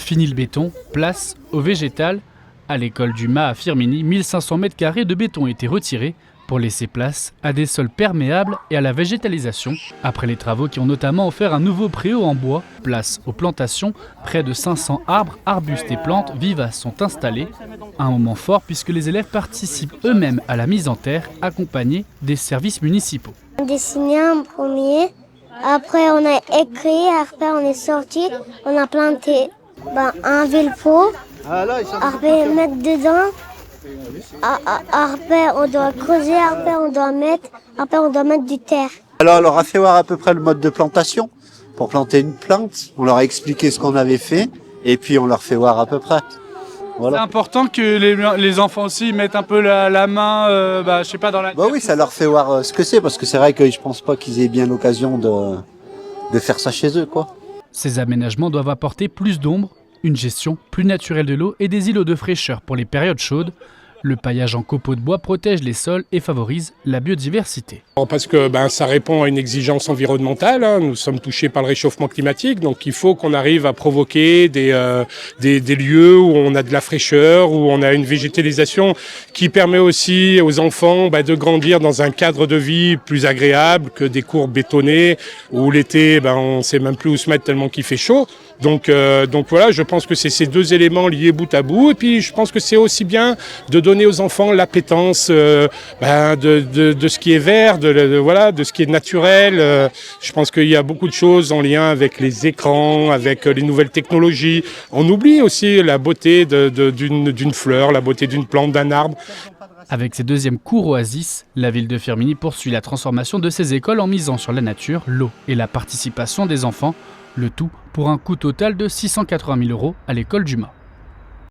Fini le béton, place au végétal. À l'école du Mas à Firminy, 1500 m² de béton ont été retirés pour laisser place à des sols perméables et à la végétalisation. Après les travaux qui ont notamment offert un nouveau préau en bois, place aux plantations, près de 500 arbres, arbustes et plantes vivaces sont installés. Un moment fort puisque les élèves participent eux-mêmes à la mise en terre, accompagnés des services municipaux. On a dessiné un premier, après on a écrit, après on est sorti, on a planté un villepot, après mettre dedans, après on doit creuser, après on doit mettre du terre. Alors on leur a fait voir à peu près le mode de plantation pour planter une plante, on leur a expliqué ce qu'on avait fait et puis on leur fait voir à peu près. Voilà. C'est important que les enfants aussi mettent un peu la main, je sais pas, dans la... Oui, ça leur fait voir ce que c'est, parce que c'est vrai que je pense pas qu'ils aient bien l'occasion de faire ça chez eux, quoi. Ces aménagements doivent apporter plus d'ombre, une gestion plus naturelle de l'eau et des îlots de fraîcheur pour les périodes chaudes. Le paillage en copeaux de bois protège les sols et favorise la biodiversité. Parce que ça répond à une exigence environnementale, hein. Nous sommes touchés par le réchauffement climatique, donc il faut qu'on arrive à provoquer des lieux où on a de la fraîcheur, où on a une végétalisation qui permet aussi aux enfants de grandir dans un cadre de vie plus agréable que des cours bétonnés où l'été on ne sait même plus où se mettre tellement qu'il fait chaud. Donc voilà, je pense que c'est ces deux éléments liés bout à bout, et puis je pense que c'est aussi bien de donner aux enfants l'appétence de ce qui est vert, de ce qui est naturel. Je pense qu'il y a beaucoup de choses en lien avec les écrans, avec les nouvelles technologies. On oublie aussi la beauté d'une fleur, la beauté d'une plante, d'un arbre. Avec ses deuxièmes cours Oasis, la ville de Firminy poursuit la transformation de ses écoles en misant sur la nature, l'eau et la participation des enfants. Le tout pour un coût total de 680 000 € à l'école du Mas.